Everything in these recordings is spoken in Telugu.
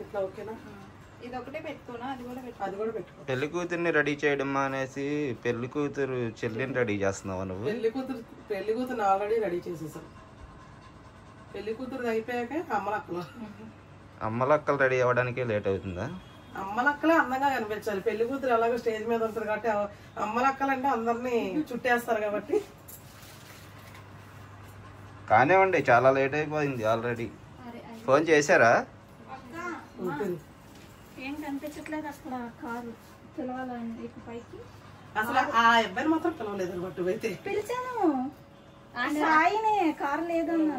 ఇట్లా ఓకేనా? ఇది ఒకటే పెట్టుకోనా? అది కూడా పెట్టుకో. పెళ్లి కూతుర్ని రెడీ చేయడం అనేసి పెళ్లి కూతురు చెల్లిని రెడీ చేస్తున్నావు నువ్వు? పెళ్లి కూతురు ఆల్రెడీ రెడీ చేసేసాం. పెళ్లి కూతురు అయిపోయాక అమ్మలక్కలు రెడీ అవ్వడానికి లేట్ అవుతుందా? అమ్మలక్కలే అందంగా కనిపించాలి. పెళ్లి కూతురు ఎలాగో స్టేజ్ మీద ఉంటారు కాబట్టి అమ్మలక్కలు అంటే అందరినీ చుట్టేస్తారు కాబట్టి. కానివ్వండి, చాలా లేట్ అయిపోయింది ఆల్రెడీ. ఫోన్ చేశారా? ఏం కనిపించట్లేదు అసలు. కారు పిలవాలండి పైకి. అసలు ఆ అబ్బాయిని మాత్రం పిలవలేదు అనమాట. అయితే పిలిచాను, సాయినే కారు లేదన్నా.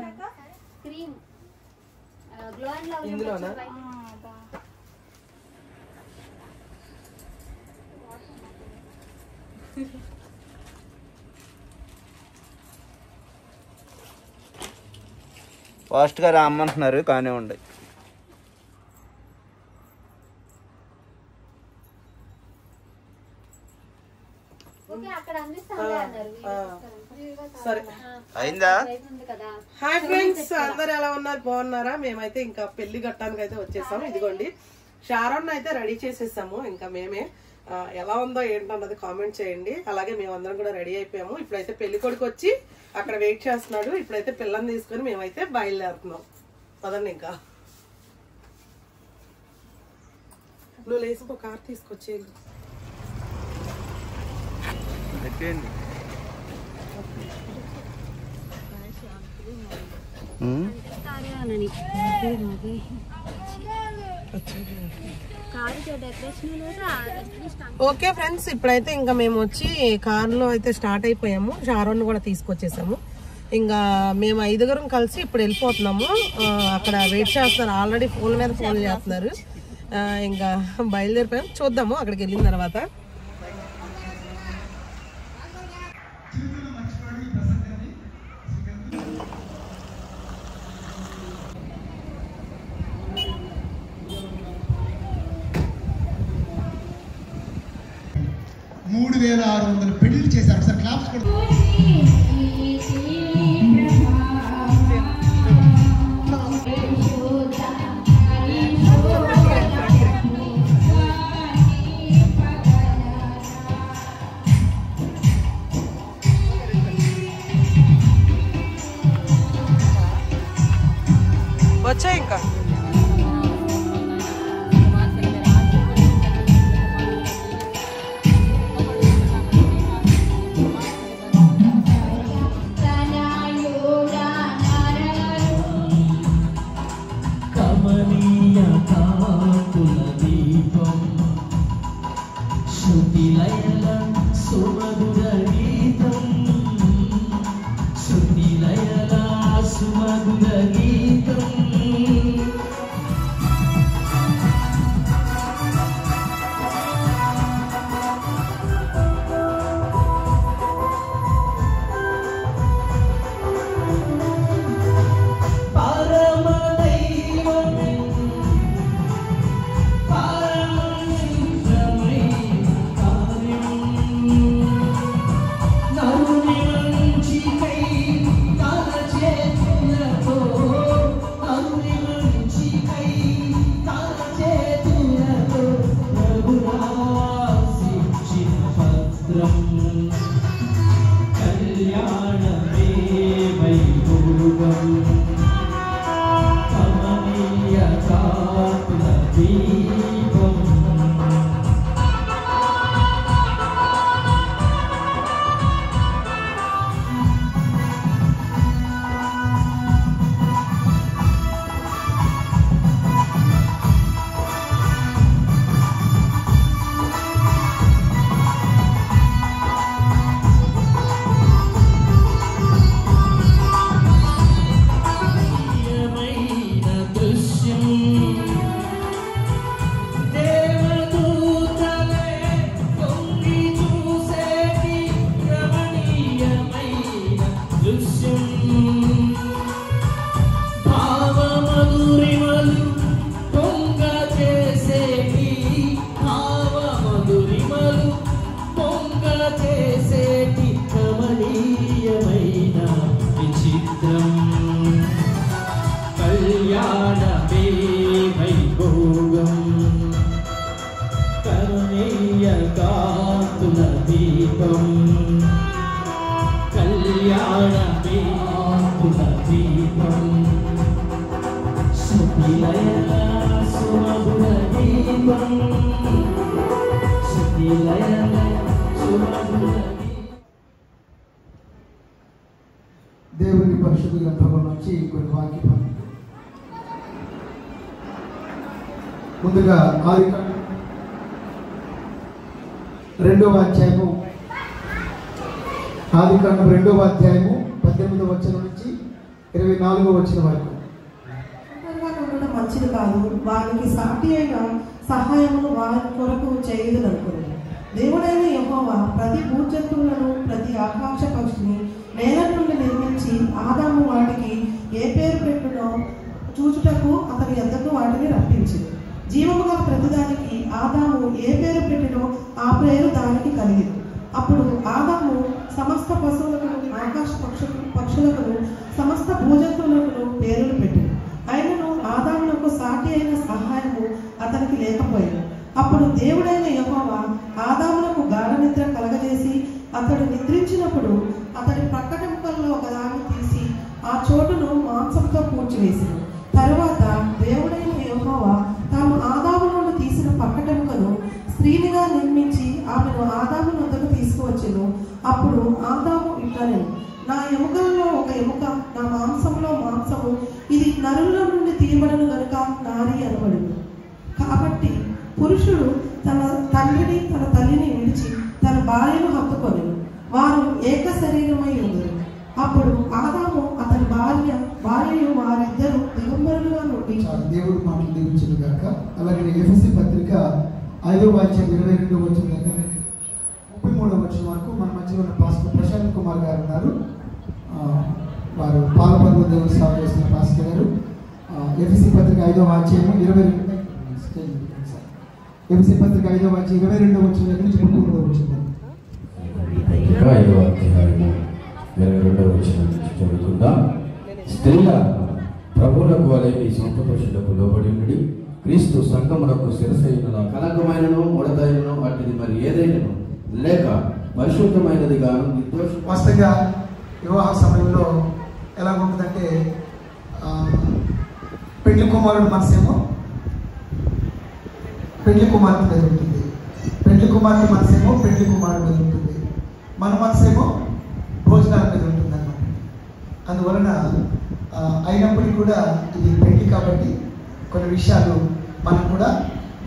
ఇందులోనా? ఫాస్ట్ గా రమ్మంటున్నారు, కానివ్వండి. సరే అయిందా? హాయ్ ఫ్రెండ్స్, అందరు ఎలా ఉన్నారు? బాగున్నారా? మేమైతే ఇంకా పెళ్లి గట్టానికి అయితే వచ్చేసాము. ఇదిగోండి షారోన్ అయితే రెడీ చేసేసాము. ఇంకా మేమే ఎలా ఉందో ఏంటన్నది కామెంట్ చేయండి. అలాగే మేమందరం కూడా రెడీ అయిపోయాము. ఇప్పుడైతే పెళ్లి కొడుకు వచ్చి అక్కడ వెయిట్ చేస్తున్నాడు. ఇప్పుడైతే పిల్లని తీసుకొని మేమైతే బయలుదేరుతున్నాం. పదండి. ఇంకా నువ్వు లేసి ఒక కార్ తీసుకొచ్చేయండి. ఓకే ఫ్రెండ్స్, ఇప్పుడైతే ఇంకా మేము వచ్చి కార్లో అయితే స్టార్ట్ అయిపోయాము. షారోన్ కూడా తీసుకొచ్చేసాము. ఇంకా మేము 5 కలిసి ఇప్పుడు వెళ్ళిపోతున్నాము. అక్కడ వెయిట్ చేస్తున్నారు, ఆల్రెడీ ఫోన్ మీద ఫోన్ చేస్తున్నారు. ఇంకా బయలుదేరిపోయాము. చూద్దాము అక్కడికి వెళ్ళిన తర్వాత. పెళ్లి చేశారు. సార్ క్లాప్స్ కూడా. వచ్చా ఇంకా కళ్యాణ దీపం కళ్యాణమే ఆస్తుల దీపం శుద్ధిలయల సుమధుర దీపం శుద్ధిలయల సుమధుర దేవుని పరిశుద్ధ గ్రంథంలో నుంచి కొన్ని వాక్యం. ముందుగా ఆదికాండం 2వ అధ్యాయము 18వ వచనం నుంచి 24వ వచనం వరకు. ఉండడం మంచిది కాదు, వారికి సాటి అయిన సహాయమును వారి కొరకు చేయదనుకున్నాను. దేవుడైన యెహోవా ప్రతి భూజంతువులను ప్రతి ఆకాశ పక్షిని నేల నుండి నిర్మించి ఆదాము వాటికి ఏ పేరు పెట్టునో చూచుటకు అతని యొద్దకు వాటిని రప్పించింది. జీవము గల ప్రతిదానికి ఆదాము ఏ పేరు పెట్టినో ఆ పేరు దానికి కలిగింది. అప్పుడు ఆదాము సమస్త పశువులకు ఆకాశ పక్షులకు సమస్త భూజంతువులకు పేర్లు పెట్టింది. ఆయనను ఆదామునకు సాటి అయిన సహాయము అతనికి లేకపోయింది. అప్పుడు దేవుడైన యెహోవా ఆదామునకు గాఢ నిద్ర కలగజేసి అతడు నిద్రించినప్పుడు అతడి పక్కటెముకల్లో ఒకదాన్ని తీసి ఆ చోటును మాంసంతో పూడ్చివేసింది. తరువాత దేవుడైన యెహోవా తాను ఆదాము నుండి తీసిన పక్కటెముకను స్త్రీనిగా నిర్మించి ఆమెను ఆదాము వద్దకు తీసుకువచ్చెను. అప్పుడు ఆదాము ఇట్లనెను, నా ఎముకలలో ఒక ఎముక, నా మాంసంలో మాంసము, ఇది నరుల నుండి తీయబడను గనుక నారి అనబడింది. కాబట్టి పురుషుడు తన తండ్రిని తన తల్లిని విడిచి తన భార్యను హత్తుకొనెను, వారు ఏక శరీరమై ఉండరు. అప్పుడు ఆదాము అతని భార్యయు వారిద్దరూ దిగంబరులుగా నుండి. దేవుడు మాటలు దీవించును గాక. అలాగే ఎఫెసీ పత్రిక 5వ అధ్యాయం 22వ వచనం దగ్గర 33వ వచనం వరకు మన మధ్యలో ఉన్న పాస్టర్ ప్రశాంత్ కుమార్ గారు ఉన్నారు. వారు పాలపర్వ దేవుని సేవ చేస్తున్న పాస్టర్ గారు. ఎఫెసీ పత్రిక 5వ అధ్యాయం 22వ అధ్యాయం 22వ వచనం దగ్గర నుంచి 33వ వచనం. 5వ అధ్యాయము 22వ వచనం నుంచి చదువుకుందాం. స్త్రీల ప్రభువులకు వలె మీ సొంత పురుషులకు లోబడి ఉండి క్రీస్తు సంఘమునకు శిరసైన కనకమైనను ముడతైనను వాటిది మరి ఏదైనను లేక పరిశుద్ధమైనది గాను నిర్దోషం. వాస్తవంగా వివాహ సమయంలో ఎలా ఉంటుందంటే పెళ్లి కుమారుడు మనసేమో పెళ్లి కుమార్తె మీద ఉంటుంది, పెళ్లి కుమార్తె మనసేమో పెళ్లి కుమారుడు మీద ఉంటుంది, మన మనసేమో భోజనాల మీద ఉంటుంది అన్నమాట. అందువలన అయినప్పటికీ కూడా ఇది పెళ్లి కాబట్టి కొన్ని విషయాలు మనం కూడా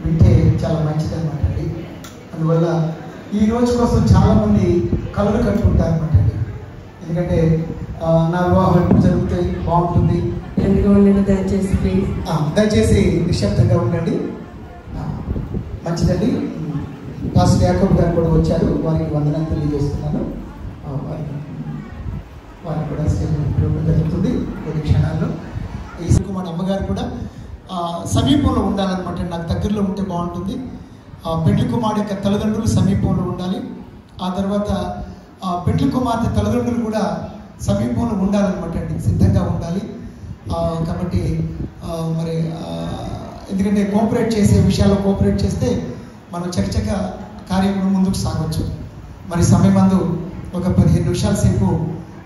వింటే చాలా మంచిది అనమాట అండి. అందువల్ల ఈ రోజు కోసం చాలామంది కలలు కట్టుకుంటారు అనమాట అండి. ఎందుకంటే నా వివాహం ఎప్పుడు జరుగుతాయి బాగుంటుంది. దయచేసి నిశ్శబ్దంగా ఉండండి. మంచిదండి. పాస్టర్ యాకోబ్ గారు కూడా వచ్చారు, వారికి వందనాలు తెలియజేస్తున్నాను. వారికి కూడా జరుగుతుంది కొన్ని క్షణాల్లో. ఈ కుమార్ అమ్మగారు కూడా సమీపంలో ఉండాలన్నమాట. నాకు దగ్గరలో ఉంటే బాగుంటుంది. పెళ్లి కుమారుడు యొక్క తల్లిదండ్రులు సమీపంలో ఉండాలి. ఆ తర్వాత పెళ్లి కుమార్తె తల్లిదండ్రులు కూడా సమీపంలో ఉండాలన్నమాట అండి, సిద్ధంగా ఉండాలి. కాబట్టి మరి ఎందుకంటే కోఆపరేట్ చేసే విషయాల్లో కోఆపరేట్ చేస్తే మనం చకచక కార్యక్రమం ముందుకు సాగవచ్చు. మరి సమయమందు ఒక 15 నిమిషాల సేపు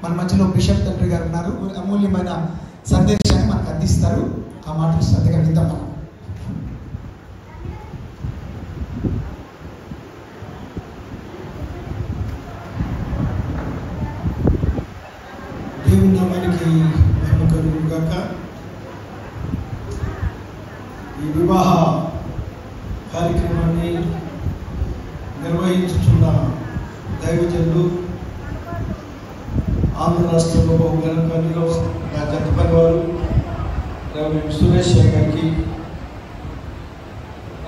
మన మధ్యలో బిషప్ తండ్రి గారు ఉన్నారు. అమూల్యమైన సందేశాన్ని మనకు అందిస్తారు. ఆ మాటలు శ్రద్ధగా విందాం మనం. దేవుని నామానికి మహిమ కలుగును గాక. ఈ వివాహ కార్యక్రమాన్ని నిర్వహించుతున్న దైవజనులు ఆంధ్ర రాష్ట్రంలో బహుగణపల్లిలో నా జత పనివారు రెవరెండ్ సురేష్ గారికి,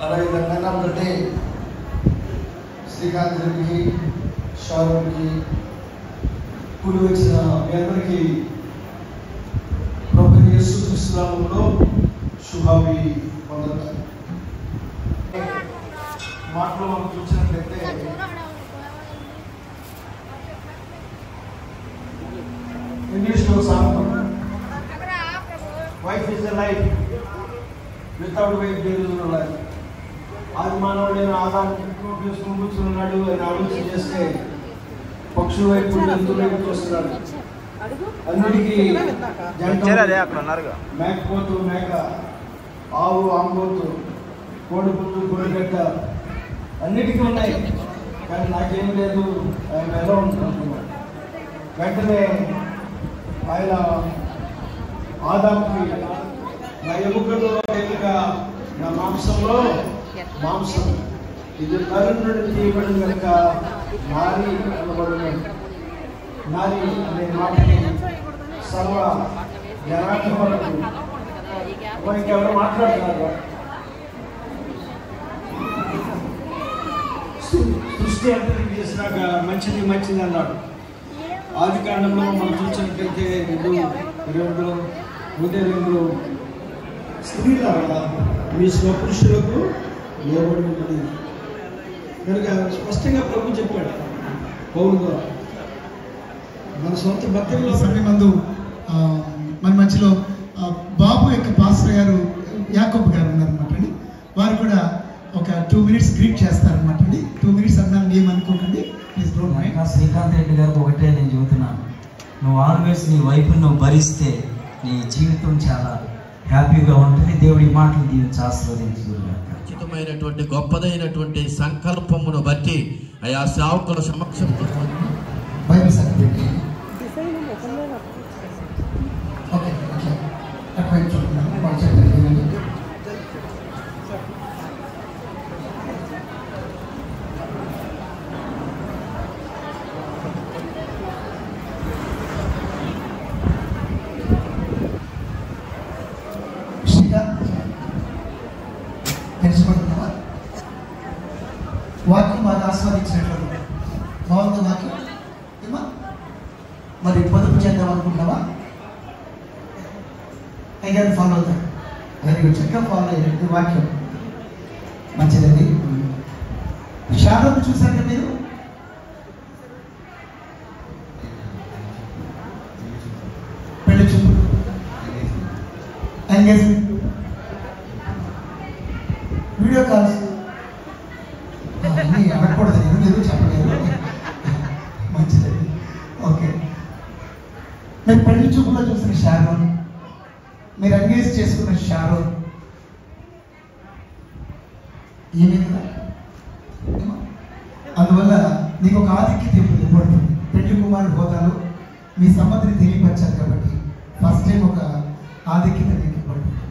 అలాగే రంగనాథ్ శ్రీకాంత్ రెడ్డికి, షారూఖ్కి కూడి వచ్చిన మీ అందరికీ ప్రభు యేసు క్రీస్తు నామములో శుభావి వందనాలు. మాటలో మనం చూసినట్లయితే ఇంగ్లీష్లో song wife is a life without wife there is no life. ఆది మానవుడైన ఆదాము మైక్రోఫోన్ వేసుకొని కూర్చున్నాడు అని ఆలోచన చేస్తే పక్షుల వైపు జంతువుల వైపు చూస్తున్నాడు. అన్నిటికీ మేకపోతు మేక, ఆవు ఆంబోతు, కోడిపుట్టు కోడిగడ్డ అన్నిటికీ ఉన్నాయి, కానీ నాకేం లేదు, ఆయన ఎలా ఉంటున్నాడు. వెంటనే ఆయన ఆదాముకి నా ఎముకలో ఎముక, నా మాంసంలో మాంసం, ఇది నరుని నుండి తీయబడిన కనుక నారి అనబడును. నారి అనే మాటని సర్వ జనాంగం వరకు ఇంకెవరు మాట్లాడుతున్నారు. సృష్టి అంతటి చేసినాక మంచిది మంచిది అన్నాడు. ఆది కాండంలో మనం చూసినట్లయితే 2:22 స్త్రీల మీ స్వపురుషులకు లోబడి ఉంటుంది కనుక స్పష్టంగా ప్రభు చెప్పాడు పౌలు ద్వారా. మన సొంత భక్తుల్లో సమయమందు మన మధ్యలో బాబు యొక్క పాస్టర్ గారు యాకోబ్ గారు ఉన్నారనమాట అండి. వారు కూడా ఒక 2 minutes గ్రీట్ చేస్తారనమాట అండి. 2 minutes అన్నాను ఏమనుకోకండి, please don't mind. Srikanth Reddy గారికి ఒకటే నేను చెబుతున్నాను, నువ్వు ఆల్వేస్ నీ వైపుని నువ్వు భరిస్తే నీ జీవితం చాలా హ్యాపీగా ఉంటుంది. దేవుడి మాటలు దీవించి ఆశీర్వదించుకున్నాను. ఉచితమైనటువంటి గొప్పదైనటువంటి సంకల్పమును బట్టి ఆయా సేవకుల సమక్షంలో బైబిల్ సర్టిఫికేట్ ఓకే అట్లా చూస్తున్నాను. తెలుసుకుంటున్నావా? వాక్యం బాగా ఆస్వాదించినట్లు బాగుంది వాక్యం ఏమా? మరి పొదుపు చేద్దాం అనుకుంటున్నావా? అయ్యారు ఫాలో అవుతాడు. వెరీ గుడ్, చక్కగా ఫాలో అయ్యారు. వాక్యం మంచిదండి. షాడోని చూసారు కదా మీరు? పెళ్లి చూపు ఎంగేజ్మెంట్ వీడియో కాల్స్ అడగకూడదు, నేను చెప్పలేదు. మంచిదండి. ఓకే, మీరు పెళ్లి చూపులో చూసిన షారోన్, మీరు ఎంగేజ్ చేసుకున్న షారోన్ ఏమీ కదా. అందువల్ల నీకు ఒక ఆధిక్యత ఇవ్వబడుతుంది. పెళ్లి కుమారుడు హోదాలో మీ సమ్మతిని తెలియపరిచారు కాబట్టి ఫస్ట్ టైం ఒక ఆధిక్యత మీకు ఇవ్వబడుతుంది.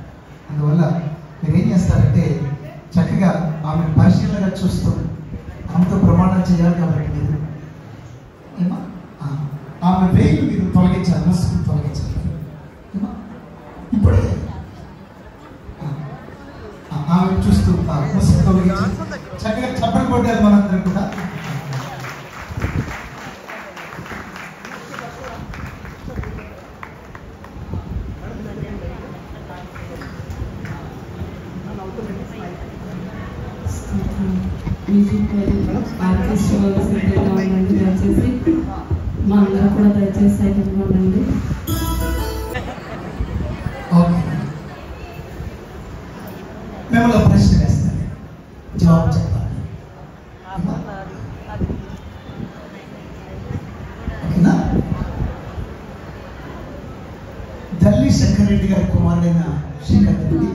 అందువల్ల మీరు ఏం చేస్తారంటే చక్కగా ఆమె పరిశీలనగా చూస్తూ ఆమెతో ప్రమాణం చేయాలి కాబట్టి మీరు ఏమా ఆమె వేలు మీరు తొలగించాలి, ముసుగును తొలగించాలి. ఇప్పుడే ఆమె చూస్తూ ముసుగు తొలగించాలి. చక్కగా చప్పట్లు కొట్టాలి మనందరం కూడా. దయచేసి మా అందరూ కూడా దయచేసి అయిపోండి. మిమ్మల్ని ప్రశ్న వేస్తాను, జవాబు చెప్పాలి. ఓకేనా? దల్లి శంకర్ రెడ్డి గారి కుమారుడైన శ్రీకాంత్ రెడ్డి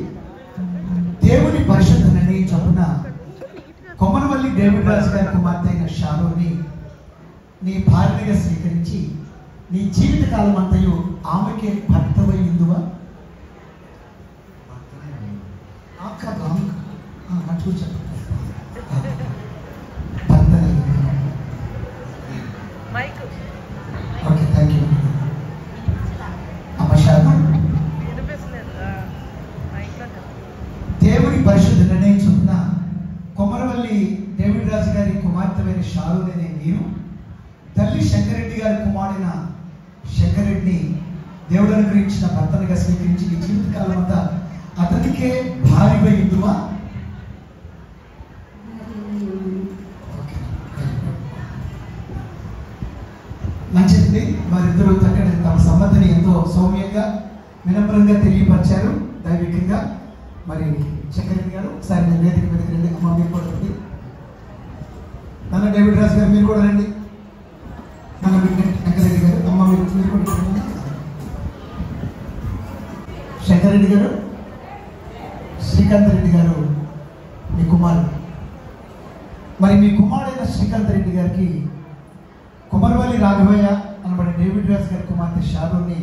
దేవుని పరిషత్ నిర్ణయం చొప్పున కొమ్మనవల్లి డేవిడ్ రాజు గారి కుమార్తె అయిన షారోని నీ భార్యగా స్వీకరించి నీ జీవిత కాలం అంతయు ఆమెకే భర్తవై ఉందువా? అట్లు చెప్పండి. భర్తని. Okay, thank you. దేవుని పరిశుద్ధ నిర్ణయం చొప్పున కొమరవల్లి డేవిడ్ రాజు గారి కుమార్తెమైన షారోని అనే నేను తల్లి శంకరెడ్డి గారి కుమారుడైన శంకరెడ్డిని దేవుడు అనుగ్రహించిన భర్తనిగా స్వీకరించి నీ జీవితకాలం అంతా అతనికే భార్యగా ఉందువా? మంచిది. వారిద్దరూ చక్కటి తమ సమ్మతిని ఎంతో సౌమ్యంగా వినమ్రంగా తెలియపరిచారు దైవికంగా. మరి శంకరెడ్డి గారు ఒకసారి వేదిక మీదకి రండి. అమ్మ మీరు కూడా నాన్న డేవిడ్ రాజు గారు మీరు కూడా రండి. నాన్న వెంకరెడ్డి గారు, అమ్మ మీరు కూడా రండి. శంకరెడ్డి గారు, శ్రీకాంత్ రెడ్డి గారు మీ కుమారుడు. మరి మీ కుమారుడైన శ్రీకాంత్ రెడ్డి గారికి కుమరవల్లి రాఘవయ్య అనబడే డేవిడ్ రాజు గారి కుమార్తె షారూన్ని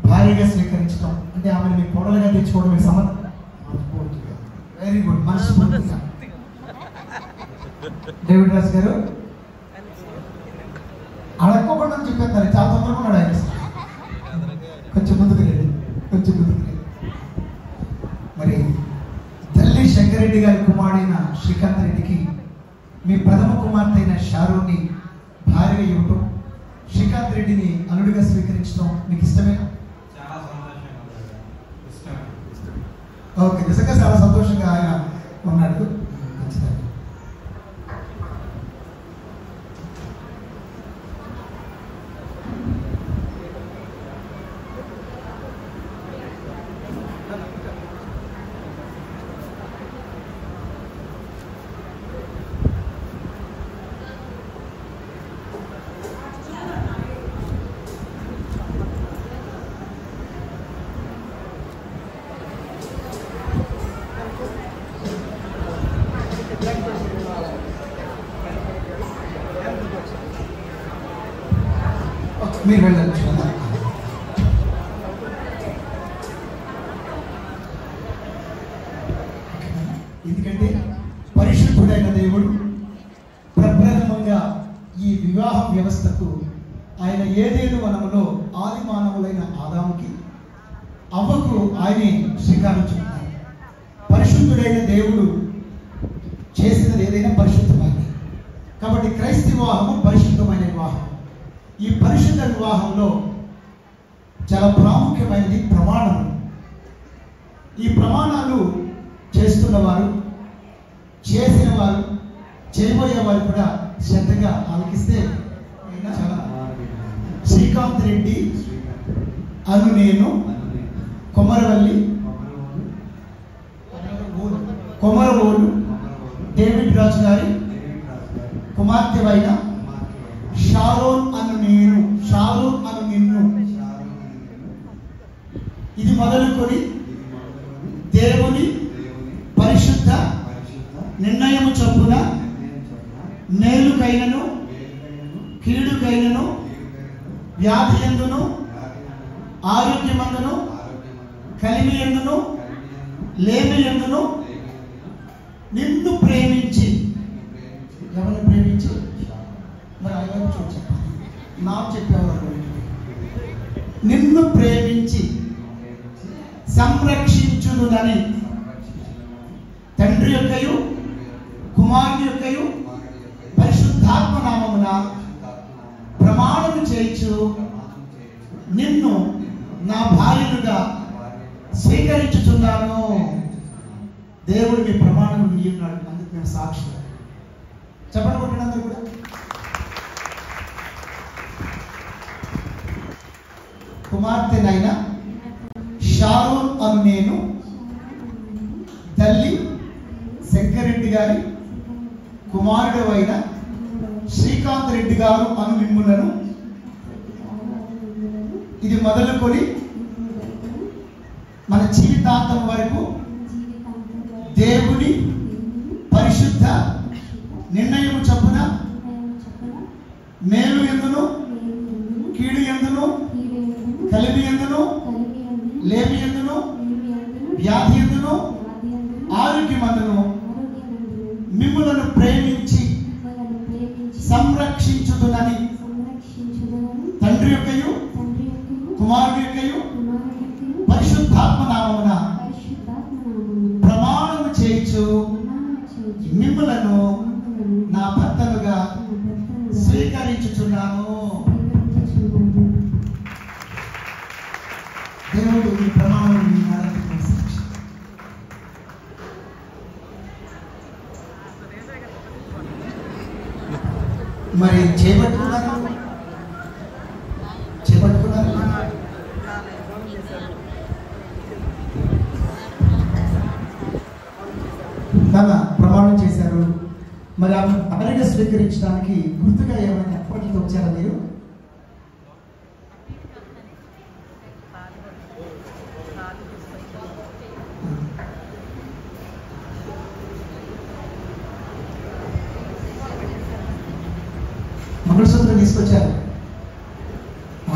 భార్యగా స్వీకరించడం అంటే ఆమెను మీ కోడలుగా తెచ్చుకోవడం మీకు సమర్థం. వెరీ గుడ్, మనస్ఫూర్తిగా డేవిడ్ రాజు గారు అడక్కోకుండా చెప్పేస్తారు. చాలా తొందరగా ఉన్నాడు ఆయన. కొంచెం ముందుకు రండి, కొంచెం ముందుకు రండి. మరి తల్లి శంకరెడ్డి గారి కుమారుడైన శ్రీకాంత్ రెడ్డికి మీ ప్రథమ కుమార్తె అయిన షారూన్ని భార్యగా ఇవ్వటం, శ్రీకాంత్ రెడ్డిని అల్లుడిగా స్వీకరించడం మీకు ఇష్టమేనా? ఓకే, నిజంగా చాలా సంతోషంగా ఆయన ఉన్నాడు. మీరు వెళ్ళచ్చు. ఎందుకంటే పరిశుద్ధుడైన దేవుడు ప్రప్రథమంగా ఈ వివాహ వ్యవస్థకు ఆయన ఏదేను వనములో ఆది మానవులైన ఆదాముకి అవ్వకు ఆయనే శ్రీకారం చుట్టారు. పరిశుద్ధుడైన దేవుడు చేసినది ఏదైనా పరిశుద్ధమైనది. కాబట్టి క్రైస్తవ వివాహము పరిశుద్ధమైన వివాహం. ఈ పరిశుద్ధ వివాహంలో చాలా ప్రాముఖ్యమైనది ప్రమాణం. ఈ ప్రమాణాలు చేస్తున్నవారు, చేసిన వారు, చేయబోయే వారు కూడా శ్రద్ధగా ఆలకిస్తే చాలా శ్రీకాంత్ రెడ్డి అను నేను కొమరవల్లి కొమరవోలు డేవిడ్ రాజు గారి కుమార్తెవైన షారోన్ అను నేను, షారోన్ అను నిన్ను ఇది మొదలుకొని దేవుని పరిశుద్ధ నిర్ణయము చొప్పున మేలుకైనను కీడుకైనను వ్యాధి యందును ఆరోగ్యమందును కలిమి యందును లేమి యందును నిన్ను ప్రేమించి, ఎవరిని ప్రేమించి? మరి ఆయన చెప్పాలి, నాకు చెప్పేవారు. నిన్ను ప్రేమించి సంరక్షించుదునని తండ్రి యొక్కయు కుమారుని యొక్కయు పరిశుద్ధాత్మ నామమున ప్రమాణము చేయించు నిన్ను నా భార్యలుగా స్వీకరించుచున్నాను. దేవుడు మీ ప్రమాణం ఉన్నాడు, అందుకు మేము సాక్షి. చెప్పండి కొట్టినందరూ కూడా. కుమార్తెనైన షారోన్ అను నేను తల్లి శంకరెడ్డి గారి కుమారుడు అయిన శ్రీకాంత్ రెడ్డి గారు అను మిమ్ములను ఇది మొదలుకొని మన జీవితాంతం వరకు దేవుని పరిశుద్ధ నిర్ణయము చొప్పున మేలు ఎందును కీడు ఎందును కలిమి ఎందును లేమి ఎందును వ్యాధి ఎందును ఆరోగ్యమందును మిమ్ములను ప్రేమించి సంరక్షించుదునని తండ్రి యొక్కయు కుమారుడి యొక్కయు పరిశుద్ధాత్మ నామమున ప్రమాణము చేయించు మిమ్ములను నా భర్తలుగా స్వీకరించుచున్నాను. దేవుడు ఈ ప్రమాణం మరి చేపట్టుకున్నారు. ప్రమాణం చేశారు. మరి ఆమె భార్యగా స్వీకరించడానికి గుర్తుగా ఏమైనా ఏర్పాట్లతో వచ్చారా మీరు? మంగళసూత్రం తీసుకొచ్చారు.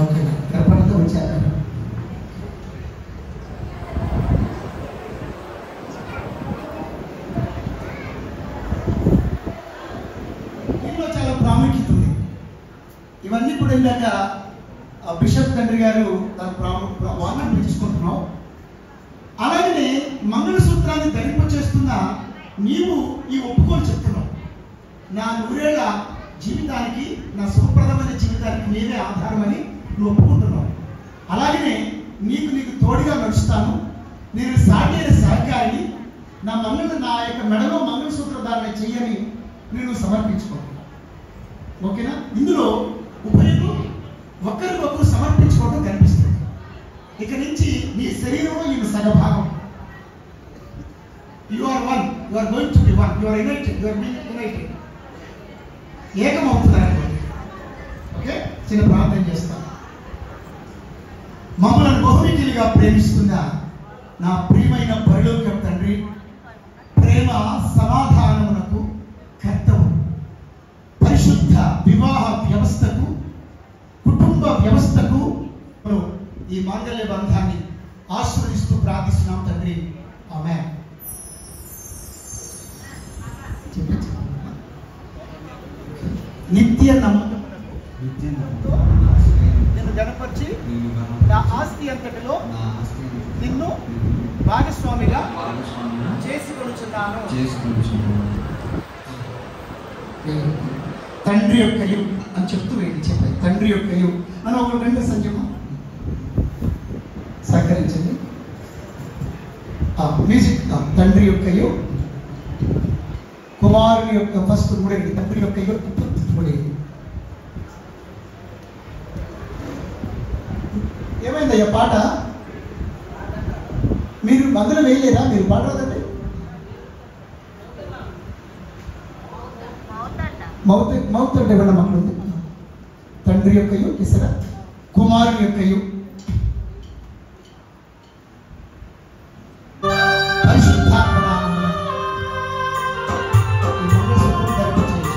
ఓకే, ఏర్పాట్లతో వచ్చారు. దీనిలో చాలా ప్రాముఖ్యత ఉంది. ఇవన్నీ కూడా ఇందాక బిషప్ తండ్రి గారు దాని వాదన తీసుకుంటున్నాం. అలాగనే మంగళసూత్రాన్ని ధరింపచేస్తున్న నీవు ఈ ఒప్పుకొని చెప్తున్నావు, నా 100 ఏళ్ల జీవితానికి, నా సుఖప్రదమైన జీవితానికి నీవే ఆధారమని నువ్వు ఒప్పుకుంటున్నావు. అలాగనే నీకు తోడుగా నడుస్తాను, నేను సాటి సహకారిని, నా యొక్క మెడలో మంగళసూత్ర ధారణ చెయ్యని నేను సమర్పించుకుంటున్నాను. ఓకేనా? ఇందులో ఉభయులు ఒకరికొకరు సమర్పించుకోవడం కనిపిస్తుంది. ఇక నుంచి నీ శరీరంలో ఈ సగభాగం. You are one, you are going to be one, you are united, you are being united. ఏకమవుతున్నారనుకోండి. ఓకే, చిన్న ప్రార్థన చేస్తాను. మమ్మల్ని బహుమిటిలుగా ప్రేమిస్తున్న నా ప్రియమైన పరలోక తండ్రి, ప్రేమ సమాధానమునకు కర్తవు, పరిశుద్ధ వివాహ వ్యవస్థకు, కుటుంబ వ్యవస్థకు ఈ మాంగళ్య బంధాన్ని ఆశీర్వదిస్తూ ప్రార్థిస్తున్నాం తండ్రి. ఆమేన్. నిత్య నమ్మకమునకు నిన్ను గణపరిచి నా ఆస్తి అంతటిలో నిన్ను భాగస్వామిగా చేసుకొనుచున్నాను. తండ్రి యొక్కయు అని చెప్తూ ఏంటి చెప్పారు, తండ్రి యొక్కయు అని ఒక 2 సంజమ సహకరించండి. మ్యూజిక్. తండ్రి యొక్కయు, కుమారుని యొక్క ఫస్ట్ కూడా తండ్రి యొక్కయు కూడా. ఏమైందయ్యా పాట? మీరు మందులు వేయలేదా? మీరు పాడరాదండి. మౌత్ అంటే ఏమన్నా మాకు ఉంది. తండ్రి యొక్కయు ఇసరా, కుమారుని యొక్కయు, పరిశుద్ధాత్మ నామమున ఈ మంగళసూత్రం ధరింపచేయుచు.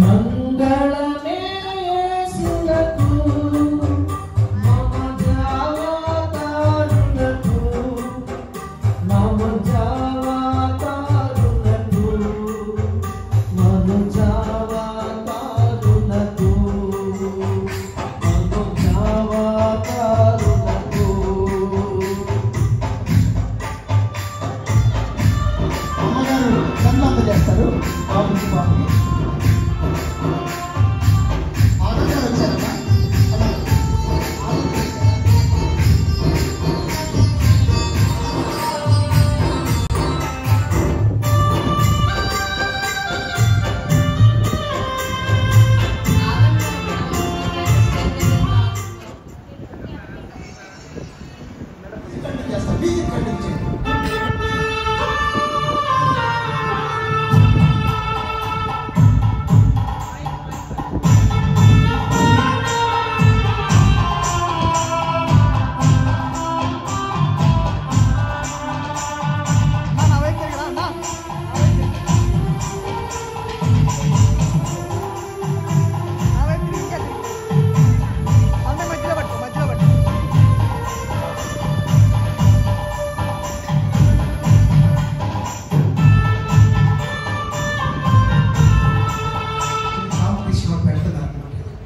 మంగళమే యేసునకు, మమ జావతారునకు, మమ జావతారునకు, మమ జావతారునకు, మమ జావతారునకు. అమ్మగారు సన్మానం చేస్తారు బాబుకి బాబుకి. ఆనందాలు వచ్చారమ్మా. మ్యూజిక్ కంటిన్యూ చేయండి.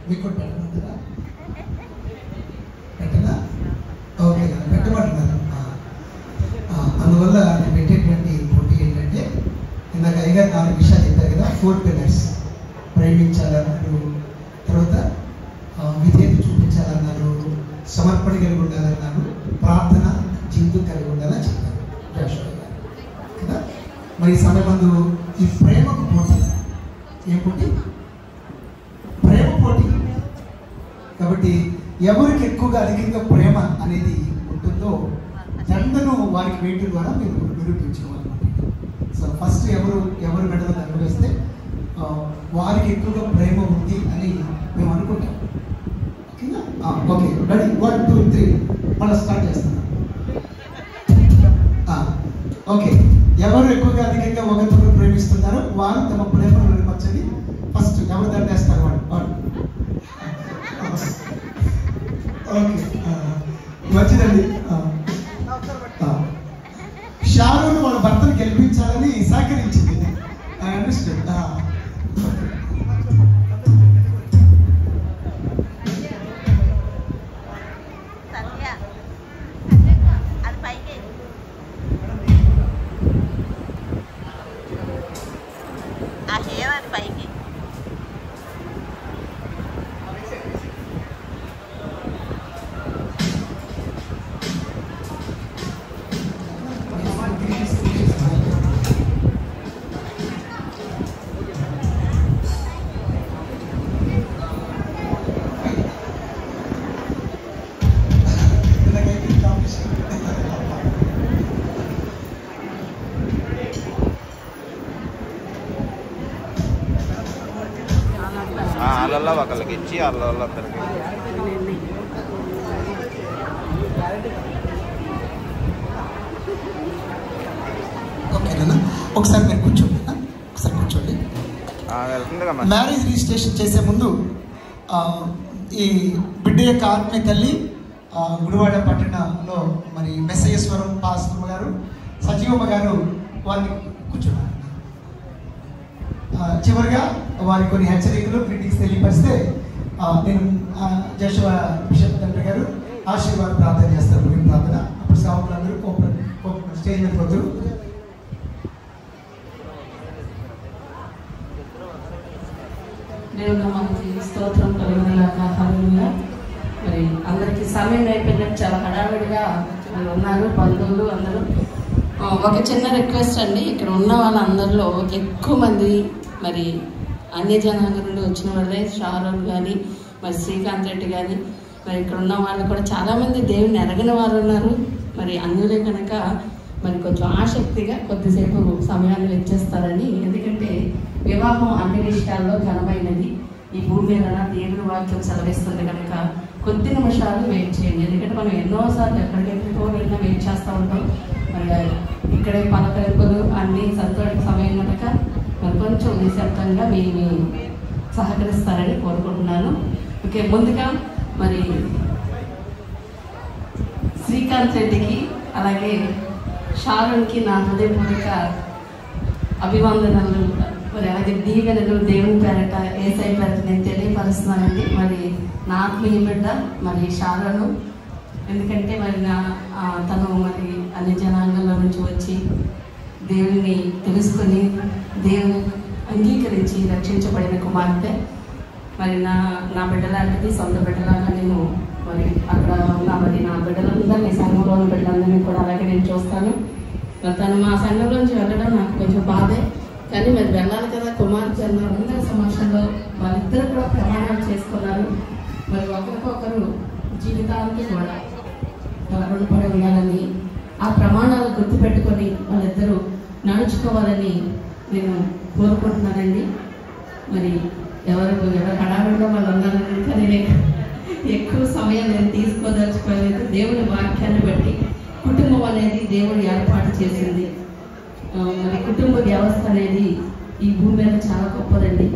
మీకు కూడా పెట్టమంటారా? పెట్టనా? ఓకే కదా, పెట్టమంటున్నారు. అందువల్ల నేను పెట్టేటువంటి పోటీ ఏంటంటే, ఇందాక అయ్యగారు 4 విషయాలు చెప్పారు కదా. 4 పిల్లర్స్. ప్రేమించాలన్నారు, తర్వాత విధేయత చూపించాలన్నారు, సమర్పణ కలిగి ఉండాలన్నారు, ప్రార్థన జీవితం కలిగి ఉండాలని చెప్పారు కదా. మరి ఈ సమయమందు ఈ ప్రేమకు పోటీ. ఏం పోటీ? ప్రేమ పోటీ. కాబట్టి ఎవరికి ఎక్కువగా అధికంగా ప్రేమ అనేది ఉంటుందో దండను వారికి వేయటం ద్వారా మీరు నిరూపించుకోవాలన్నమాట. సో ఫస్ట్ ఎవరు మెడలో దండ వేస్తే వారికి ఎక్కువగా ప్రేమ ఉంది అని మేము అనుకుంటాం. ఓకేనా? Okay, ready? 1 2 3 మళ్ళీ స్టార్ట్ చేస్తున్నాం. ఓకే, ఎవరు ఎక్కువగా అధికంగా ఒకరితో ప్రేమిస్తున్నారో వారు తమ ప్రేమను వెలువచ్చని ఫస్ట్ ఎవరు దండేస్తారు వాడు. ఓకే, మంచిదండి. షారూన్ వాళ్ళ భర్తను గెలిపించాలని సహకరించింది. అండర్స్టాండ్. వాళ్ళ ఒకళ్ళకి ఇచ్చి వాళ్ళందరికి. ఓకేనా? ఒకసారి మీరు కూర్చోండి. మ్యారేజ్ రిజిస్ట్రేషన్ చేసే ముందు ఈ బిడ్డ యొక్క ఆత్మీయ తల్లి గుడివాడ పట్టణంలో మరి మెస్సయ్యేశ్వరం పాస్టమ్మ గారు, సజీవమ్మ గారు వారిని కూర్చున్నారు. చివరిగా వారి కొన్ని హెచ్చరికలు క్రిటిక్స్ తెలియపరిస్తే నేను జోషువా బిషప్ తండ్రి గారు ఆశీర్వాద ప్రార్థన చేస్తారు. ముగింపు ప్రార్థన. అప్పుడు సేవకులందరూ స్టేజ్ మీద వద్దు. దేవుడు మనకి స్తోత్రం కలుగునగాక. హల్లెలూయా. మరి అందరికీ సమయం అయిపోయినట్టు చాలా హడావిడిగా ఉన్నారు బంధువులు అందరూ. ఒక చిన్న రిక్వెస్ట్ అండి, ఇక్కడ ఉన్న వాళ్ళందరిలో ఎక్కువ మంది మరి అన్ని జనాల నుండి వచ్చిన వాళ్ళే. షారోన్ కానీ మరి శ్రీకాంత్ రెడ్డి కానీ మరి ఇక్కడ ఉన్న వాళ్ళు కూడా చాలామంది దేవుని ఎరగని వారు ఉన్నారు. మరి అందులో కనుక మరి కొంచెం ఆసక్తిగా కొద్దిసేపు సమయాన్ని వెచ్చేస్తారని. ఎందుకంటే వివాహం అన్ని విషయాల్లో ఘనమైనది. ఈ భూమి మీద దేవుని వాక్యం సెలవిస్తుంది కనుక కొద్ది నిమిషాలు వెయిట్ చేయండి. ఎందుకంటే మనం ఎన్నోసార్లు ఎక్కడికెక్కడికో వెళ్ళినా వెయిట్ చేస్తూ ఉంటాం. మరి ఇక్కడే పలకరింపులు అన్నీ సంతోష సమయం కనుక మరి కొంచెం నిశ్శబ్దంగా మీరు సహకరిస్తారని కోరుకుంటున్నాను. ఓకే, ముందుగా మరి శ్రీకాంత్ రెడ్డికి అలాగే షారోన్కి నా హృదయపూర్వక అభివందనలు, మరి అలాగే దీవెనలు దేవుని పేరట ఏసై పేరట నేను తెలియపరుస్తున్నానండి. మరి నా ఆత్మీయ బిడ్డ మరి షారోను. ఎందుకంటే మరి తను మరి అన్ని జనాంగంలో నుంచి వచ్చి దేవుని తెలుసుకొని దేవుని అంగీకరించి రక్షించబడిన కుమార్తె. మరి నా బిడ్డలాంటిది, సొంత బిడ్డలాగా నేను మరి అక్కడ ఉన్న మరి నా బిడ్డలందరినీ, సంఘంలో ఉన్న బిడ్డలందరినీ కూడా అలాగే నేను చూస్తాను. తను మా సంఘంలోంచి వెళ్ళడం నాకు కొంచెం బాధే, కానీ మరి వెళ్ళాలి కదా కుమార్తె అన్నారు. అందరి సమక్షంలో వాళ్ళిద్దరు కూడా ప్రమాణాలు చేసుకున్నారు. మరి ఒకరికొకరు జీవితానికి కూడా రుణపడి ఉండాలని, ఆ ప్రమాణాలు గుర్తుపెట్టుకొని వాళ్ళిద్దరూ నడుచుకోవాలని నేను కోరుకుంటున్నానండి. మరి ఎవరు హడావిడిలో వాళ్ళు ఉన్నారని, కానీ నేను ఎక్కువ సమయం నేను తీసుకోదలుచుకోలేదు. దేవుని వాక్యాన్ని బట్టి కుటుంబం అనేది దేవుడు ఏర్పాటు చేసింది. మరి కుటుంబ వ్యవస్థ అనేది ఈ భూమి మీద చాలా గొప్పదండి.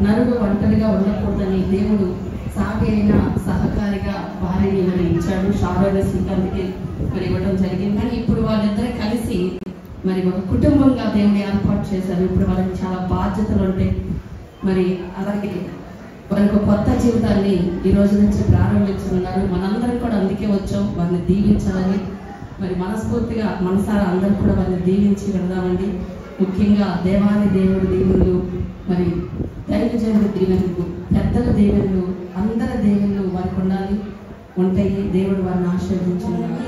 నరుడు ఒంటరిగా ఉండకూడదని దేవుడు సాటి అయిన సహకారిగా భార్యని మరి ఇచ్చాడు. షారోన్ శ్రీకాంత్కి మరి ఇవ్వడం జరిగింది. కానీ ఇప్పుడు వాళ్ళిద్దరూ కలిసి మరి ఒక కుటుంబంగా దేవుడు ఏర్పాటు చేశారు. ఇప్పుడు వాళ్ళకి చాలా బాధ్యతలు ఉంటాయి. మరి అలాగే వారికి కొత్త జీవితాన్ని ఈ రోజు నుంచి ప్రారంభించుకున్నారు. మనందరం కూడా అందుకే వచ్చాం, వారిని దీవించాలని. మరి మనస్ఫూర్తిగా మనసారా అందరూ కూడా వారిని దీవించి వెళ్దామండి. ముఖ్యంగా దేవాది దేవుడి దీవెనలు, మరి దైవజనుడి దీవెనలు, పెద్దల దీవెనలు, అందరి దీవెనలు వారికి ఉండాలి, ఉంటాయి. దేవుడు వారిని ఆశీర్వదించుకున్నారు.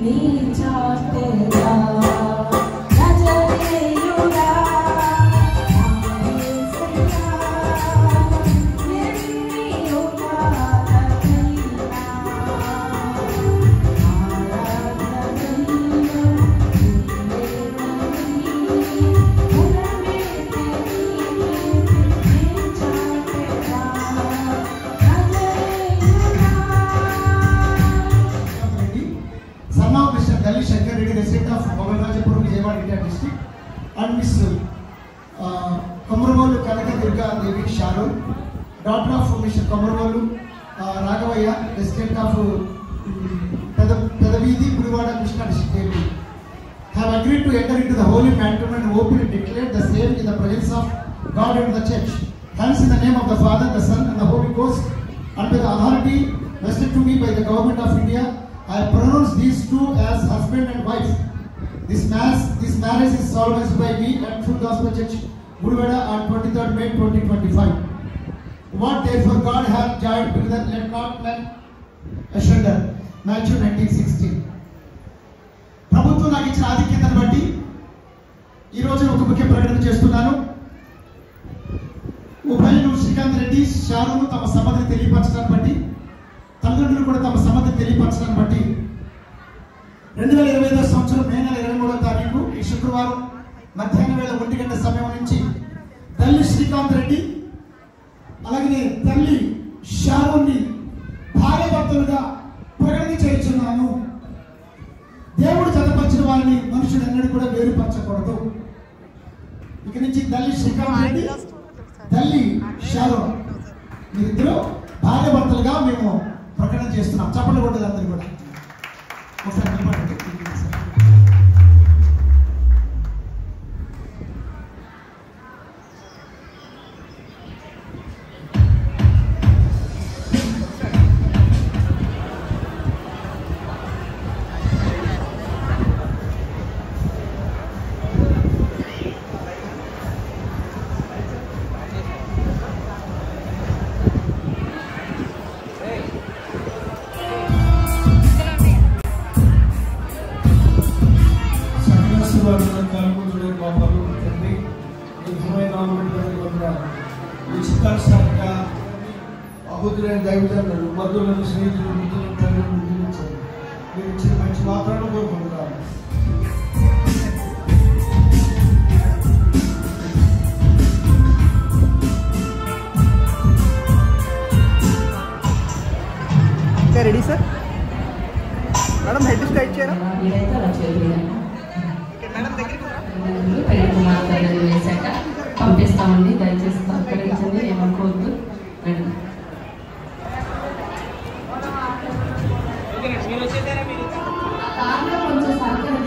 నీ చాటెదా నజరేయుడా Shankar Reddy, resident of Mogalrajapur, Vijayawada, India district, and Miss Kamaravalu Kanaka Durga Devi Sharon, daughter of Mr. Kamaravalu Raghavaya, resident of Pedavidi, Gudivada, Krishna district, have agreed to enter into the holy matrimony and openly declare the same in the presence of God and the church. Hence, in the name of the Father, the Son, and the Holy Ghost, and by the authority vested to me by the Government of India, I pronounce these two as husband and wife. This marriage is solemnized by me at True Gospel Church, Gudivada, on 23rd May 2025. What therefore God hath joined together, let not man asunder. Matthew 19:16. ప్రభుత్వం నాకు ఇచ్చిన ఆధిక్యతను బట్టి ఈ రోజు ఒక ముఖ్య ప్రకటన చేస్తున్నాను. ఉభయులు శ్రీకాంత్ రెడ్డి, షారూను తమ సమ్మతిని తెలియపరచడాన్ని బట్టి, తల్లిదండ్రులు కూడా తమ సమ్మతిని తెలియపరచడాన్ని బట్టి 2025 సంవత్సరం మే నెల 23వ తారీఖు ఈ శుక్రవారం మధ్యాహ్నం వేళ 1 గంట సమయం నుంచి తల్లి శ్రీకాంత్ రెడ్డి అలాగే తల్లి షారూన్ని భార్యాభర్తలుగా ప్రకటన చేస్తున్నాను. దేవుడు జతపరిచిన వారిని మనుషుడు ఎన్నడూ కూడా వేరుపరచకూడదు. ఇక నుంచి తల్లి శ్రీకాంత్ రెడ్డి, తల్లి షారూన్ మీరిద్దరూ భార్యాభర్తలుగా మేము ప్రకటన చేస్తున్నాం. చప్పట్లు కొట్టదు అందరూ కూడా ఒకసారి నిలబడండి. అబుద్ధులైన దైవజనులు, బంధువులను, స్నేహితులు, మిత్రులను, తల్లిదండ్రులు దీవించండి. మీరు ఇచ్చిన మంచి వాతావరణం కోరుకుంటున్నాను. Ready sir madam, head straight చేయరా వేసాక పంపిస్తామండి. దయచేసి సహకరించండి, ఏమనుకోవద్దు. దాంట్లో కొంచెం సహకరించండి.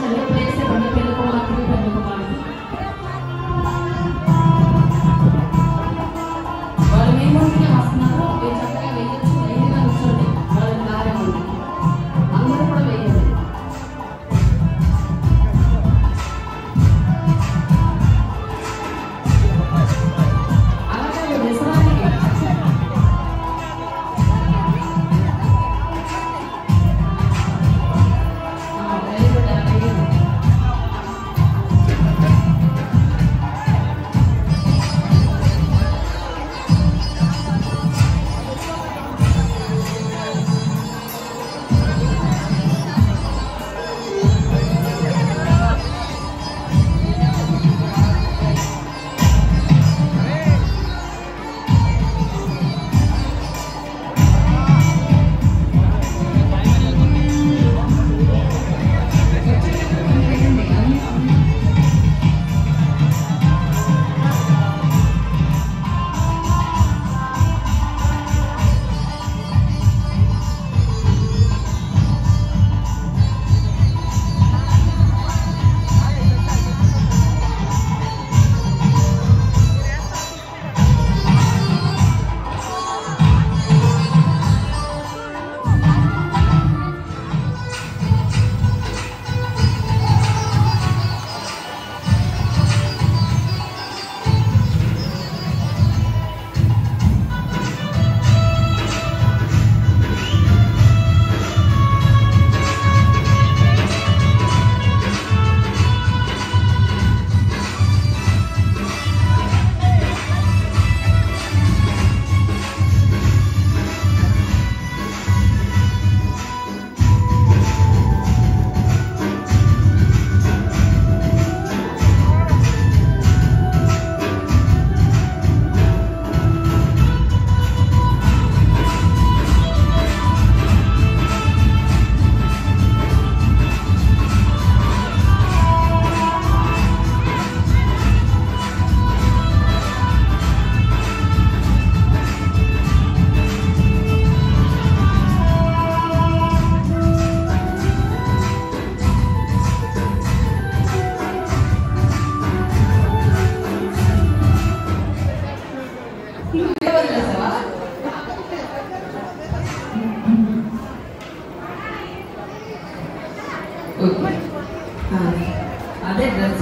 అదే డ్రెస్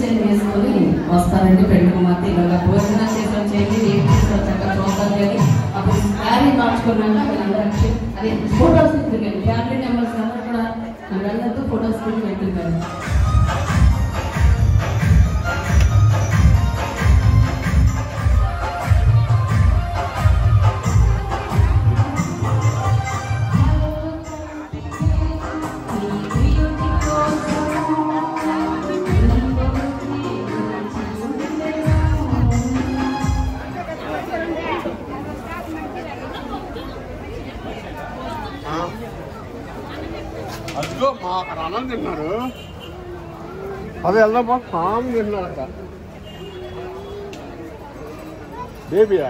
చేంజ్ వేసుకొని వస్తారండి పెళ్లి కుమార్తె. ఇలాగా భోజనం చేసి వచ్చేయండి, ఏం చేసి వచ్చాక చూద్దాం కానీ అప్పుడు శారీ మార్చుకున్నాక వీళ్ళందరూ అది ఫోటోస్ తీసుకెళ్ళి ఫ్యామిలీ మెంబర్స్ అందరూ కూడా వీళ్ళందరితో ఫోటోస్ కూడా పెట్టున్నారు. అదిగో మా అక్కడ అన్నం తిన్నారు, అది వెళ్దాం సామ్ తిన్నారు అక్కడ. బేబీయా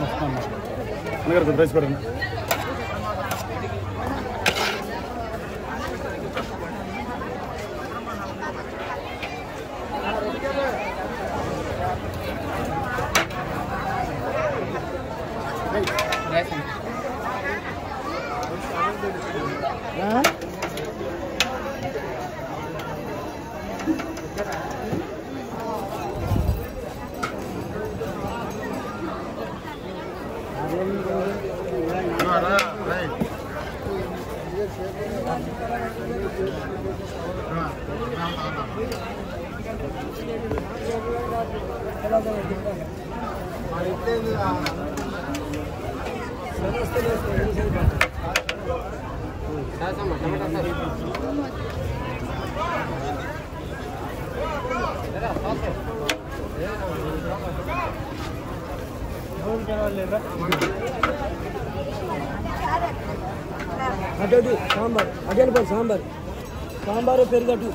వస్తాను ప్రైస్ పెట్టండి. అటు సాంబార్ అటు పడి సాంబారు పెరుగటు.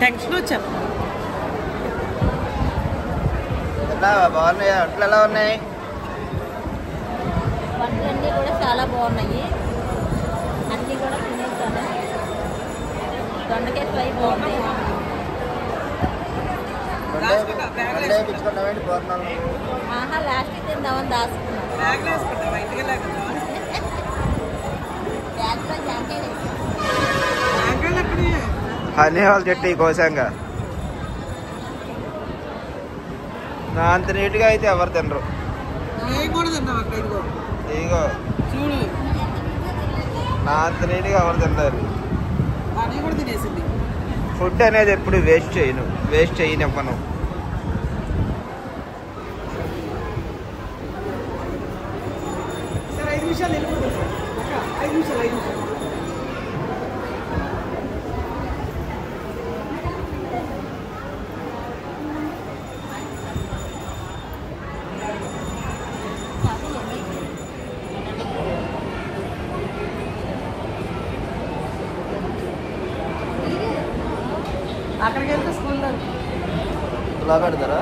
టెన్షన్ వచ్చాను. ఎలా బాగున్నాయి వంటలు? ఎలా ఉన్నాయి వంటలన్నీ కూడా చాలా బాగున్నాయి, అన్నీ కూడా తినేసాను. దొండకాయ ఫ్రై బాగుంది. ఆహా లాస్ట్ తిందామని దాచుకున్నాను. హనీ వాళ్ళ చెట్టు కోసంగా నా అంత నీట్గా అయితే ఎవరు తినరు. ఇగో నా అంత నీట్గా ఎవరు తింటారు. ఫుడ్ అనేది ఎప్పుడు వేస్ట్ చేయనివ్వను. సార్ 5 నిమిషాలు వెళ్ళిపోతుంది సార్. 5 నిమిషాలు అక్కడికి వెళ్తే స్కూల్లో ఇలా పెడతారా?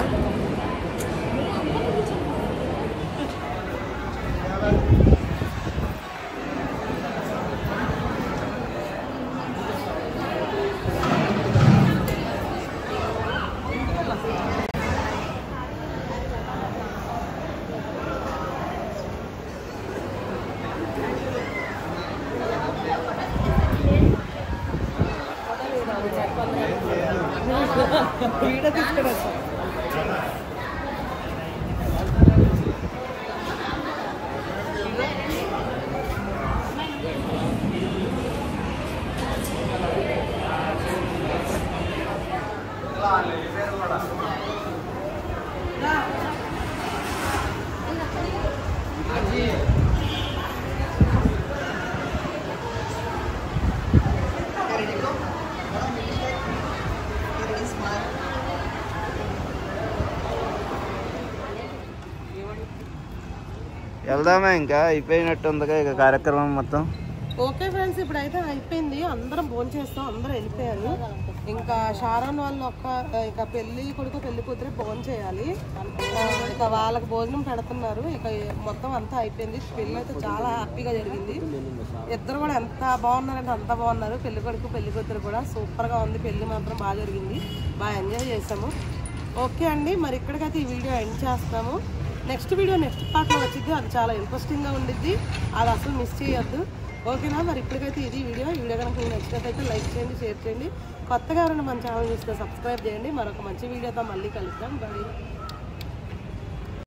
వీడియో తీసుకుని వచ్చాం. వెళ్దామా? ఇంకా అయిపోయినట్టుందిగా ఇక కార్యక్రమం మొత్తం. ఓకే ఫ్రెండ్స్, ఇప్పుడైతే అయిపోయింది. అందరం భోజనం చేస్తాం, అందరం వెళ్ళిపోయారు. ఇంకా షారోన్ వాళ్ళు ఇక పెళ్లి కొడుకు పెళ్లి కూతురే భోజనం చేయాలి. ఇక వాళ్ళకి భోజనం పెడుతున్నారు. ఇక మొత్తం అంతా అయిపోయింది. పెళ్ళి అయితే చాలా హ్యాపీగా జరిగింది. ఇద్దరు కూడా ఎంత బాగున్నారంటే అంత బాగున్నారు. పెళ్లి కొడుకు పెళ్లి కూతురు కూడా సూపర్గా ఉంది. పెళ్లి మాత్రం బాగా జరిగింది, బాగా ఎంజాయ్ చేసాము. ఓకే అండి, మరి ఇక్కడికైతే ఈ వీడియో ఎండ్ చేస్తాము. నెక్స్ట్ వీడియో నెక్స్ట్ పార్ట్లో వచ్చింది. అది చాలా ఇంట్రెస్టింగ్గా ఉండిద్ది, అది అసలు మిస్ చేయొద్దు. ఓకేనా? మరి ఇప్పటికైతే ఇది వీడియో కనుక మీకు నచ్చినట్టయితే లైక్ చేయండి, షేర్ చేయండి. కొత్తగా ఎవరైనా మన ఛానల్ చూస్తే సబ్స్క్రైబ్ చేయండి. మరొక మంచి వీడియోతో మళ్ళీ కలుద్దాం. బాయ్.